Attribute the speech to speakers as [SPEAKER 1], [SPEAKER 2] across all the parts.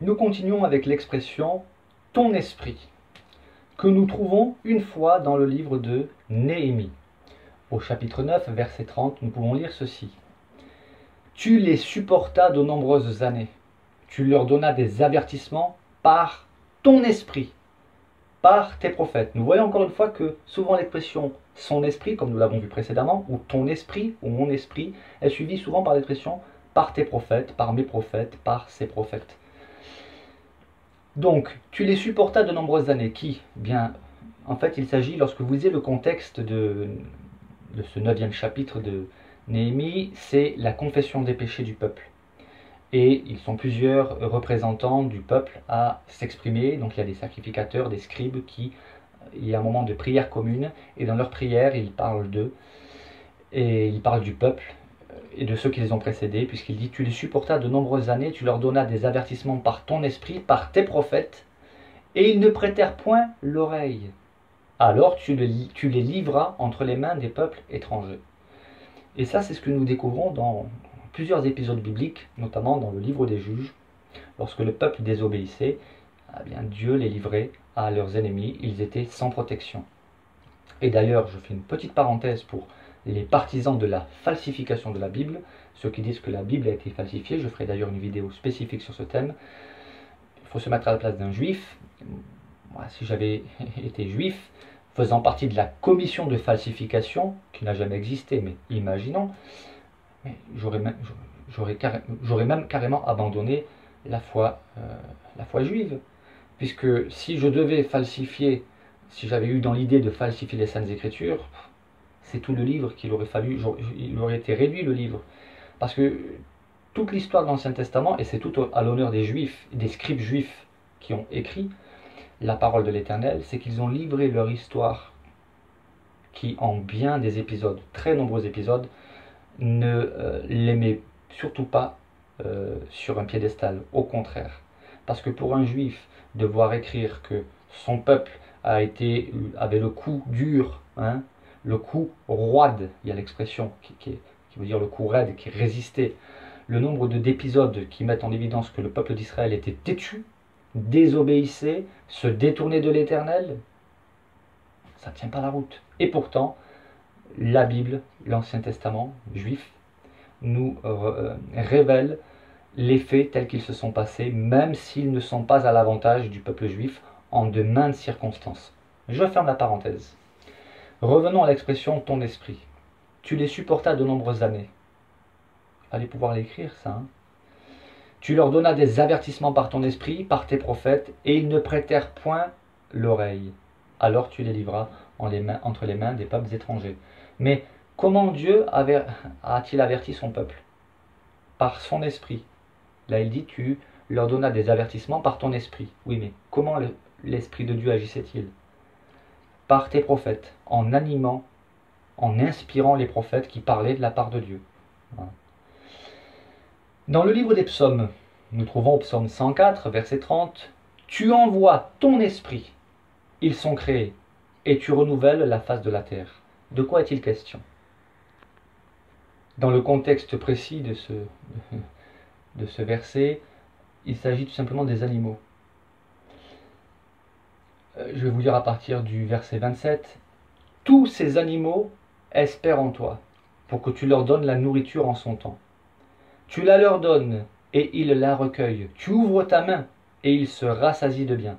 [SPEAKER 1] Nous continuons avec l'expression « ton esprit » que nous trouvons une fois dans le livre de Néhémie. Au chapitre 9, verset 30, nous pouvons lire ceci. « Tu les supportas de nombreuses années. Tu leur donnas des avertissements par ton esprit, par tes prophètes. » Nous voyons encore une fois que souvent l'expression « son esprit », comme nous l'avons vu précédemment, ou « ton esprit » ou « mon esprit » est suivie souvent par l'expression « par tes prophètes »,« par mes prophètes »,« par ses prophètes ». Donc, tu les supportas de nombreuses années. Qui? Bien, en fait, il s'agit, lorsque vous lisez le contexte de ce 9e chapitre de Néhémie, c'est la confession des péchés du peuple. Et ils sont plusieurs représentants du peuple à s'exprimer. Donc, il y a des sacrificateurs, des scribes il y a un moment de prière commune. Et dans leur prière, ils parlent d'eux. Et ils parlent du peuple et de ceux qui les ont précédés, puisqu'il dit « Tu les supportas de nombreuses années, tu leur donnas des avertissements par ton esprit, par tes prophètes, et ils ne prêtèrent point l'oreille. Alors tu les livras entre les mains des peuples étrangers. » Et ça, c'est ce que nous découvrons dans plusieurs épisodes bibliques, notamment dans le livre des Juges. Lorsque le peuple désobéissait, eh bien, Dieu les livrait à leurs ennemis, ils étaient sans protection. Et d'ailleurs, je fais une petite parenthèse pour les partisans de la falsification de la Bible, ceux qui disent que la Bible a été falsifiée. Je ferai d'ailleurs une vidéo spécifique sur ce thème. Il faut se mettre à la place d'un juif. Moi, si j'avais été juif, faisant partie de la commission de falsification, qui n'a jamais existé, mais imaginons, j'aurais même carrément abandonné la foi juive. Puisque si je devais falsifier, si j'avais eu dans l'idée de falsifier les Saintes Écritures, c'est tout le livre qu'il aurait fallu, il aurait été réduit le livre. Parce que toute l'histoire de l'Ancien Testament, et c'est tout à l'honneur des Juifs, des scribes juifs qui ont écrit la parole de l'Éternel, c'est qu'ils ont livré leur histoire qui, en bien des épisodes, très nombreux épisodes, ne les met surtout pas sur un piédestal, au contraire. Parce que pour un Juif, devoir écrire que son peuple avait le cou dur, hein, le cou roide, il y a l'expression qui veut dire le cou raide, qui résistait. Le nombre d'épisodes qui mettent en évidence que le peuple d'Israël était têtu, désobéissait, se détournait de l'Éternel, ça ne tient pas la route. Et pourtant, la Bible, l'Ancien Testament juif, nous révèle les faits tels qu'ils se sont passés, même s'ils ne sont pas à l'avantage du peuple juif en de maintes circonstances. Je ferme la parenthèse. Revenons à l'expression « ton esprit ». Tu les supportas de nombreuses années. Il fallait pouvoir l'écrire, ça. Hein. Tu leur donnas des avertissements par ton esprit, par tes prophètes, et ils ne prêtèrent point l'oreille. Alors tu les livras entre les mains des peuples étrangers. Mais comment Dieu a-t-il averti son peuple? Par son esprit. Là, il dit, tu leur donnas des avertissements par ton esprit. Oui, mais comment l'esprit de Dieu agissait-il? Par tes prophètes, en animant, en inspirant les prophètes qui parlaient de la part de Dieu. Voilà. Dans le livre des psaumes, nous trouvons au psaume 104, verset 30, « Tu envoies ton esprit, ils sont créés, et tu renouvelles la face de la terre. » De quoi est-il question? Dans le contexte précis de ce verset, il s'agit tout simplement des animaux. Je vais vous lire à partir du verset 27. « Tous ces animaux espèrent en toi, pour que tu leur donnes la nourriture en son temps. Tu la leur donnes, et ils la recueillent. Tu ouvres ta main, et ils se rassasient de bien.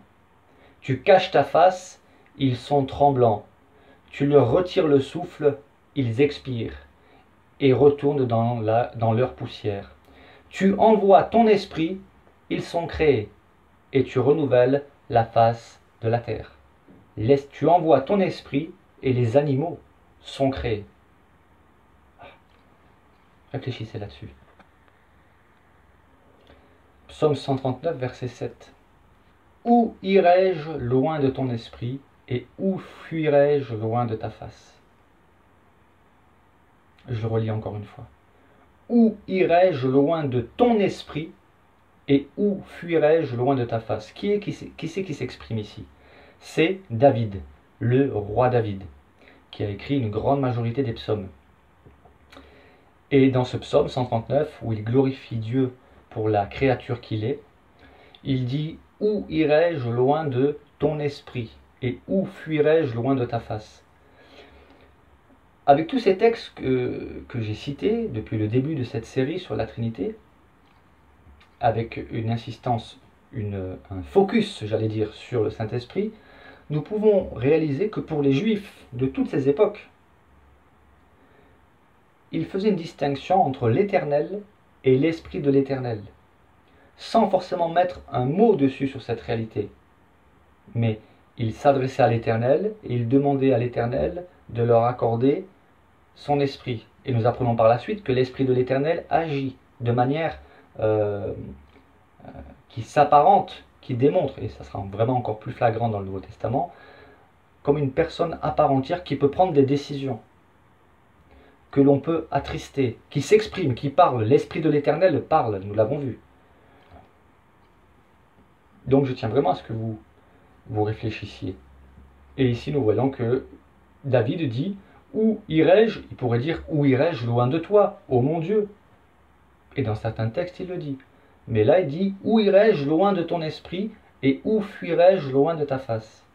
[SPEAKER 1] Tu caches ta face, ils sont tremblants. Tu leur retires le souffle, ils expirent, et retournent dans leur poussière. Tu envoies ton esprit, ils sont créés, et tu renouvelles la face de la terre. Tu envoies ton esprit, et les animaux sont créés. » Réfléchissez là-dessus. Psaume 139, verset 7. « Où irai-je loin de ton esprit, et où fuirai-je loin de ta face ?» Je le relis encore une fois. « Où irai-je loin de ton esprit, et où fuirai-je loin de ta face ?» Qui c'est qui s'exprime ici? C'est David, le roi David, qui a écrit une grande majorité des psaumes. Et dans ce psaume 139, où il glorifie Dieu pour la créature qu'il est, Il dit « Où irai-je loin de ton esprit et où fuirai-je loin de ta face ?» Avec tous ces textes que j'ai cités depuis le début de cette série sur la Trinité, avec une insistance, un focus, j'allais dire, sur le Saint-Esprit, nous pouvons réaliser que pour les Juifs de toutes ces époques, ils faisaient une distinction entre l'Éternel et l'Esprit de l'Éternel, sans forcément mettre un mot dessus sur cette réalité. Mais ils s'adressaient à l'Éternel et ils demandaient à l'Éternel de leur accorder son esprit. Et nous apprenons par la suite que l'Esprit de l'Éternel agit de manière qui s'apparente, qui démontre, et ça sera vraiment encore plus flagrant dans le Nouveau Testament, comme une personne à part entière qui peut prendre des décisions, que l'on peut attrister, qui s'exprime, qui parle. L'Esprit de l'Éternel parle, nous l'avons vu. Donc je tiens vraiment à ce que vous réfléchissiez. Et ici nous voyons que David dit « Où irai-je » Il pourrait dire « Où irai-je loin de toi, ô mon Dieu ?» Et dans certains textes il le dit. Mais là il dit « Où irai-je loin de ton esprit et où fuirai-je loin de ta face ?»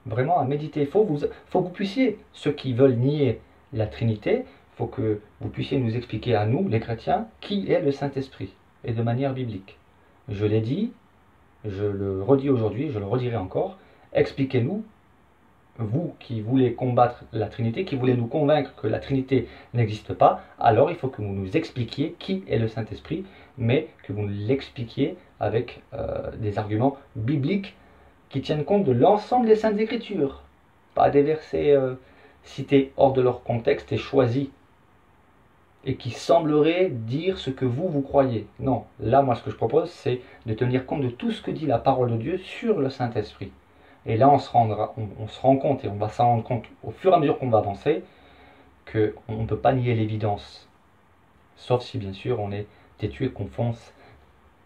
[SPEAKER 1] Vraiment à méditer. Il faut que vous puissiez, ceux qui veulent nier la Trinité, il faut que vous puissiez nous expliquer à nous, les chrétiens, qui est le Saint-Esprit, et de manière biblique. Je l'ai dit, je le redis aujourd'hui, je le redirai encore, expliquez-nous, vous qui voulez combattre la Trinité, qui voulez nous convaincre que la Trinité n'existe pas, alors il faut que vous nous expliquiez qui est le Saint-Esprit, mais que vous l'expliquiez avec des arguments bibliques qui tiennent compte de l'ensemble des Saintes Écritures, pas des versets cités hors de leur contexte et choisis, et qui sembleraient dire ce que vous croyez. Non, là, moi, ce que je propose, c'est de tenir compte de tout ce que dit la parole de Dieu sur le Saint-Esprit. Et là, on se rend compte, et on va s'en rendre compte au fur et à mesure qu'on va avancer, qu'on ne peut pas nier l'évidence. Sauf si, bien sûr, on est têtu et qu'on fonce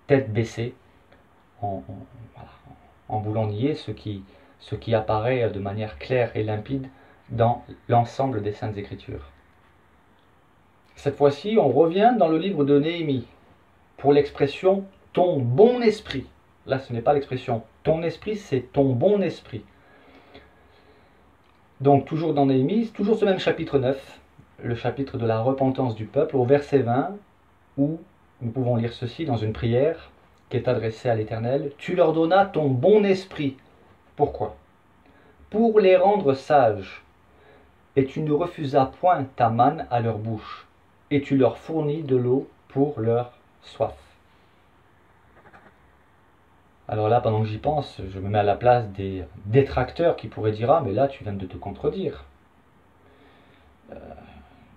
[SPEAKER 1] tête baissée, en voulant nier ce qui apparaît de manière claire et limpide dans l'ensemble des Saintes Écritures. Cette fois-ci, on revient dans le livre de Néhémie pour l'expression « ton bon esprit ». Là, ce n'est pas l'expression « ton esprit », c'est « ton bon esprit ». Donc, toujours dans Néhémie, toujours ce même chapitre 9, le chapitre de la repentance du peuple, au verset 20, où nous pouvons lire ceci dans une prière qui est adressée à l'Éternel. « Tu leur donnas ton bon esprit. » Pourquoi ? « Pour les rendre sages. Et tu ne refusas point ta manne à leur bouche. Et tu leur fournis de l'eau pour leur soif. » Alors là, pendant que j'y pense, je me mets à la place des détracteurs qui pourraient dire « Ah, mais là, tu viens de te contredire.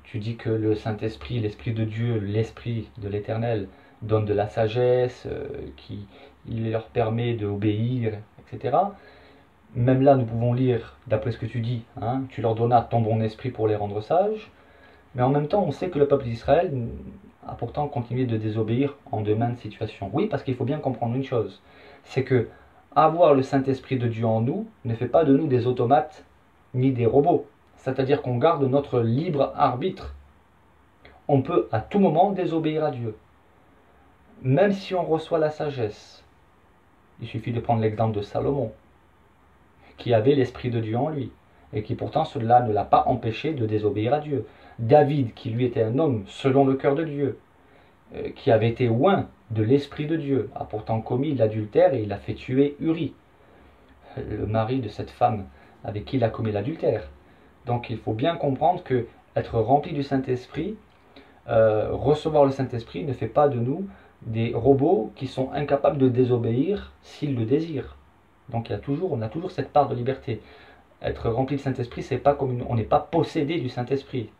[SPEAKER 1] Tu dis que le Saint-Esprit, l'Esprit de Dieu, l'Esprit de l'Éternel, donne de la sagesse, il leur permet d'obéir, etc. » Même là, nous pouvons lire, d'après ce que tu dis, hein, tu leur donnas ton bon esprit pour les rendre sages. Mais en même temps, on sait que le peuple d'Israël a pourtant continué de désobéir en de maintes situations. Oui, parce qu'il faut bien comprendre une chose, c'est que avoir le Saint-Esprit de Dieu en nous ne fait pas de nous des automates ni des robots. C'est-à-dire qu'on garde notre libre arbitre. On peut à tout moment désobéir à Dieu. Même si on reçoit la sagesse. Il suffit de prendre l'exemple de Salomon, qui avait l'Esprit de Dieu en lui, et qui pourtant cela ne l'a pas empêché de désobéir à Dieu. David, qui lui était un homme selon le cœur de Dieu, qui avait été oint de l'Esprit de Dieu, a pourtant commis l'adultère et il a fait tuer Uri, le mari de cette femme avec qui il a commis l'adultère. Donc il faut bien comprendre que être rempli du Saint-Esprit, recevoir le Saint-Esprit ne fait pas de nous des robots qui sont incapables de désobéir s'ils le désirent. Donc on a toujours cette part de liberté. Être rempli du Saint-Esprit, c'est pas comme on n'est pas possédé du Saint-Esprit.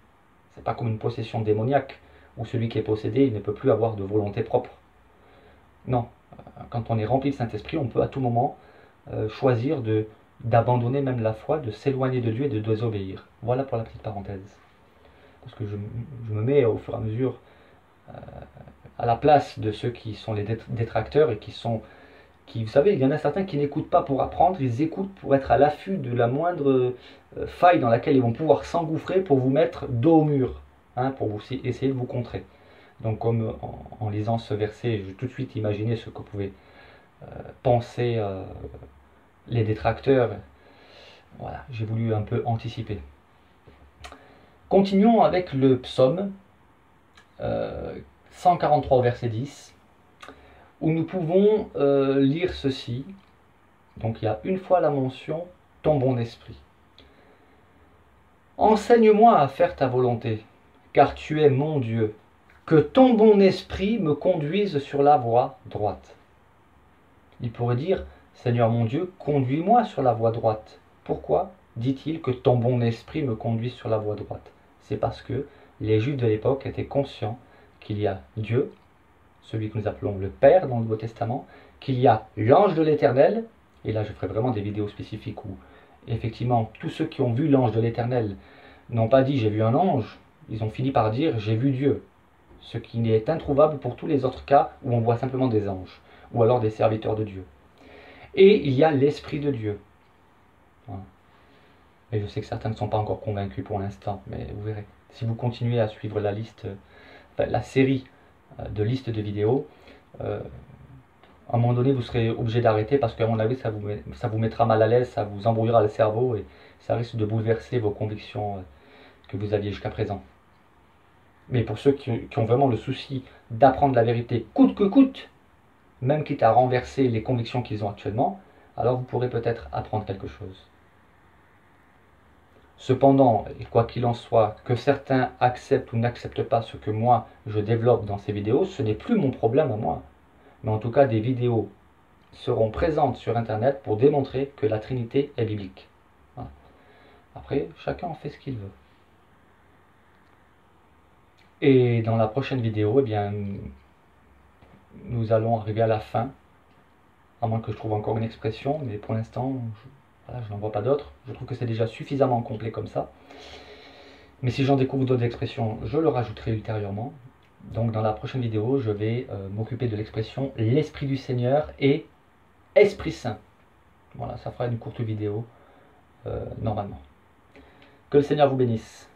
[SPEAKER 1] C'est pas comme une possession démoniaque, où celui qui est possédé, il ne peut plus avoir de volonté propre. Non, quand on est rempli de Saint-Esprit, on peut à tout moment choisir d'abandonner même la foi, de s'éloigner de Dieu et de désobéir. Voilà pour la petite parenthèse. Parce que je me mets au fur et à mesure à la place de ceux qui sont les détracteurs et vous savez, il y en a certains qui n'écoutent pas pour apprendre, ils écoutent pour être à l'affût de la moindre faille dans laquelle ils vont pouvoir s'engouffrer pour vous mettre dos au mur, hein, pour essayer de vous contrer. Donc comme en lisant ce verset, je tout de suite imaginé ce que pouvaient penser les détracteurs. Voilà, j'ai voulu un peu anticiper. Continuons avec le psaume 143 verset 10, où nous pouvons lire ceci. Donc il y a une fois la mention « ton bon esprit ». Enseigne-moi à faire ta volonté, car tu es mon Dieu. Que ton bon esprit me conduise sur la voie droite. Il pourrait dire « Seigneur mon Dieu, conduis-moi sur la voie droite ». Pourquoi dit-il que ton bon esprit me conduise sur la voie droite? C'est parce que les Juifs de l'époque étaient conscients qu'il y a Dieu, celui que nous appelons le Père dans le Nouveau Testament, qu'il y a l'ange de l'Éternel, et là je ferai vraiment des vidéos spécifiques où effectivement tous ceux qui ont vu l'ange de l'Éternel n'ont pas dit j'ai vu un ange, ils ont fini par dire j'ai vu Dieu, ce qui est introuvable pour tous les autres cas où on voit simplement des anges, ou alors des serviteurs de Dieu. Et il y a l'Esprit de Dieu. Voilà. Et je sais que certains ne sont pas encore convaincus pour l'instant, mais vous verrez. Si vous continuez à suivre la liste, la série de listes de vidéos, à un moment donné vous serez obligé d'arrêter parce qu'à mon avis ça vous mettra mal à l'aise, ça vous embrouillera le cerveau et ça risque de bouleverser vos convictions que vous aviez jusqu'à présent. Mais pour ceux qui ont vraiment le souci d'apprendre la vérité coûte que coûte, même quitte à renverser les convictions qu'ils ont actuellement, alors vous pourrez peut-être apprendre quelque chose. Cependant, et quoi qu'il en soit, que certains acceptent ou n'acceptent pas ce que moi je développe dans ces vidéos, ce n'est plus mon problème à moi. Mais en tout cas, des vidéos seront présentes sur Internet pour démontrer que la Trinité est biblique. Voilà. Après, chacun en fait ce qu'il veut. Et dans la prochaine vidéo, eh bien, nous allons arriver à la fin, à moins que je trouve encore une expression, mais pour l'instant, je n'en vois pas d'autres. Je trouve que c'est déjà suffisamment complet comme ça. Mais si j'en découvre d'autres expressions, je le rajouterai ultérieurement. Donc dans la prochaine vidéo, je vais m'occuper de l'expression « l'Esprit du Seigneur » et « Esprit Saint ». Voilà, ça fera une courte vidéo normalement. Que le Seigneur vous bénisse.